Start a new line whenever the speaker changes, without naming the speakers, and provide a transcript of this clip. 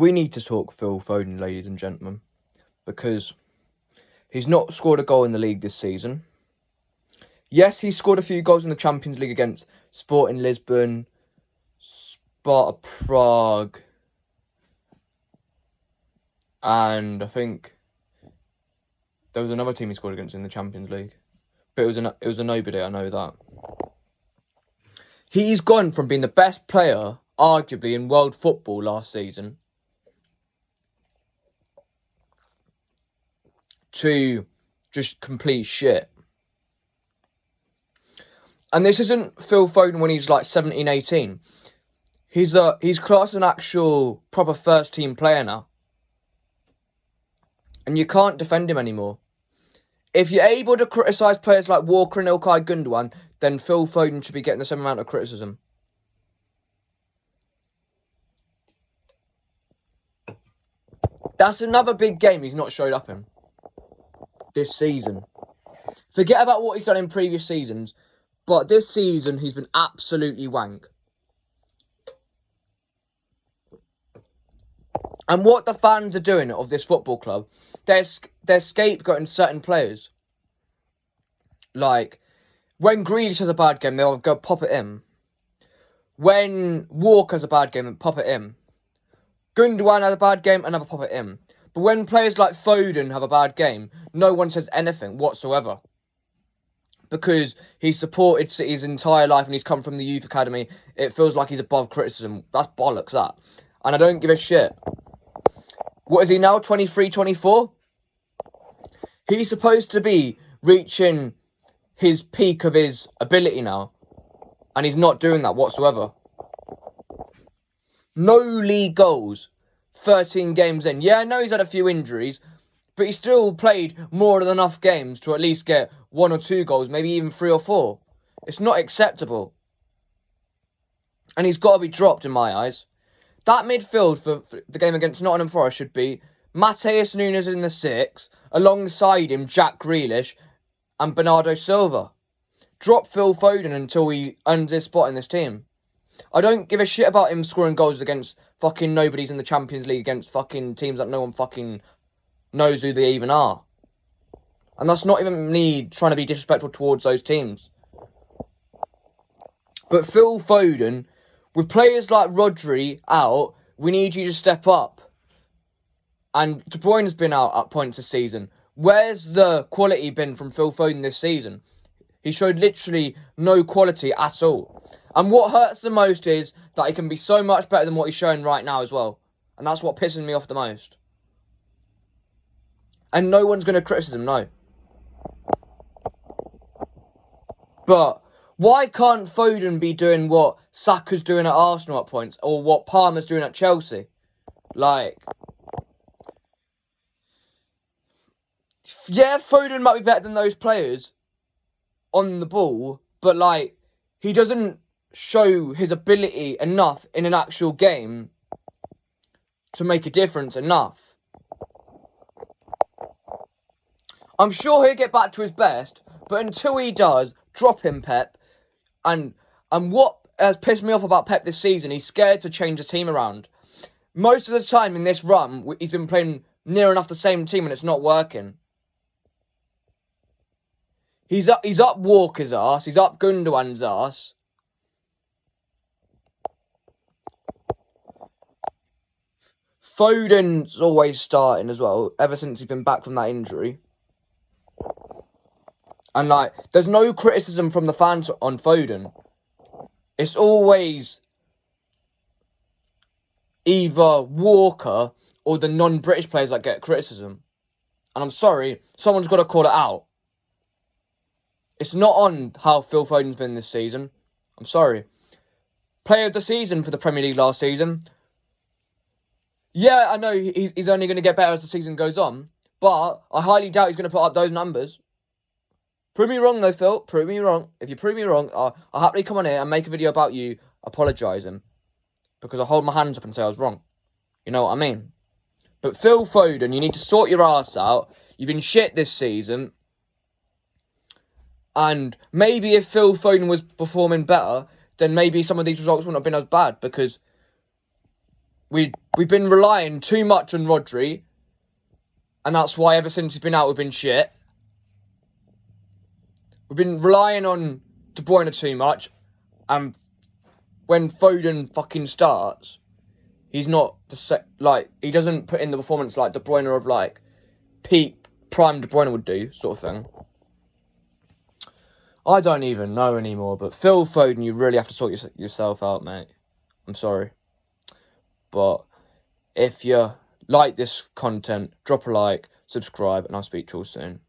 we need to talk Phil Foden, ladies and gentlemen, because he's not scored a goal in the league this season. Yes, he scored a few goals in the Champions League against Sporting Lisbon, Sparta Prague, and I think there was another team he scored against in the Champions League. But it was a nobody, I know that. He's gone from being the best player, arguably, in world football last season to just complete shit. And this isn't Phil Foden when he's like 17, 18. He's classed as an actual proper first team player now. And you can't defend him anymore. If you're able to criticise players like Walker and Ilkay Gundogan, then Phil Foden should be getting the same amount of criticism. That's another big game he's not showed up in this season. Forget about what he's done in previous seasons, but this season he's been absolutely wank. And what the fans are doing of this football club, they're scapegoating certain players. Like, when Grealish has a bad game, they'll go pop it in. When Walker has a bad game, pop it in. Gundogan has a bad game, another pop it in. But when players like Foden have a bad game, no one says anything whatsoever. Because he's supported City his entire life and he's come from the youth academy, it feels like he's above criticism. That's bollocks, that. And I don't give a shit. What is he now, 23, 24? He's supposed to be reaching his peak of his ability now. And he's not doing that whatsoever. No league goals, 13 games in. Yeah, I know he's had a few injuries, but he still played more than enough games to at least get 1 or 2 goals, maybe even 3 or 4. It's not acceptable. And he's got to be dropped in my eyes. That midfield for the game against Nottingham Forest should be Matheus Nunes in the 6, alongside him Jack Grealish and Bernardo Silva. Drop Phil Foden until he earns his spot in this team. I don't give a shit about him scoring goals against fucking nobodies in the Champions League against fucking teams that no one fucking knows who they even are. And that's not even me trying to be disrespectful towards those teams. But Phil Foden, with players like Rodri out, we need you to step up. And De Bruyne's been out at points this season. Where's the quality been from Phil Foden this season? He showed literally no quality at all. And what hurts the most is that he can be so much better than what he's showing right now as well. And that's what pisses me off the most. And no one's going to criticise him, no. But why can't Foden be doing what Saka's doing at Arsenal at points? Or what Palmer's doing at Chelsea? Like, yeah, Foden might be better than those players on the ball, but like, he doesn't show his ability enough in an actual game to make a difference enough. I'm sure he'll get back to his best, but until he does, drop him, Pep. And what has pissed me off about Pep this season, he's scared to change the team around. Most of the time in this run, he's been playing near enough the same team and it's not working. He's up Walker's arse. He's up Gundogan's arse. Foden's always starting as well, ever since he's been back from that injury. And like, there's no criticism from the fans on Foden. It's always either Walker or the non-British players that get criticism. And I'm sorry, someone's got to call it out. It's not on how Phil Foden's been this season. I'm sorry. Player of the season for the Premier League last season. Yeah, I know he's only going to get better as the season goes on. But I highly doubt he's going to put up those numbers. Prove me wrong though, Phil. Prove me wrong. If you prove me wrong, I'll happily come on here and make a video about you apologising. Because I hold my hands up and say I was wrong. You know what I mean? But Phil Foden, you need to sort your ass out. You've been shit this season. And maybe if Phil Foden was performing better, then maybe some of these results wouldn't have been as bad. Because we've been relying too much on Rodri, and that's why ever since he's been out, we've been shit. We've been relying on De Bruyne too much, and when Foden fucking starts, he's not he doesn't put in the performance like De Bruyne of like peak prime De Bruyne would do, sort of thing. I don't even know anymore, but Phil Foden, you really have to sort yourself out, mate. I'm sorry. But if you like this content, drop a like, subscribe, and I'll speak to you all soon.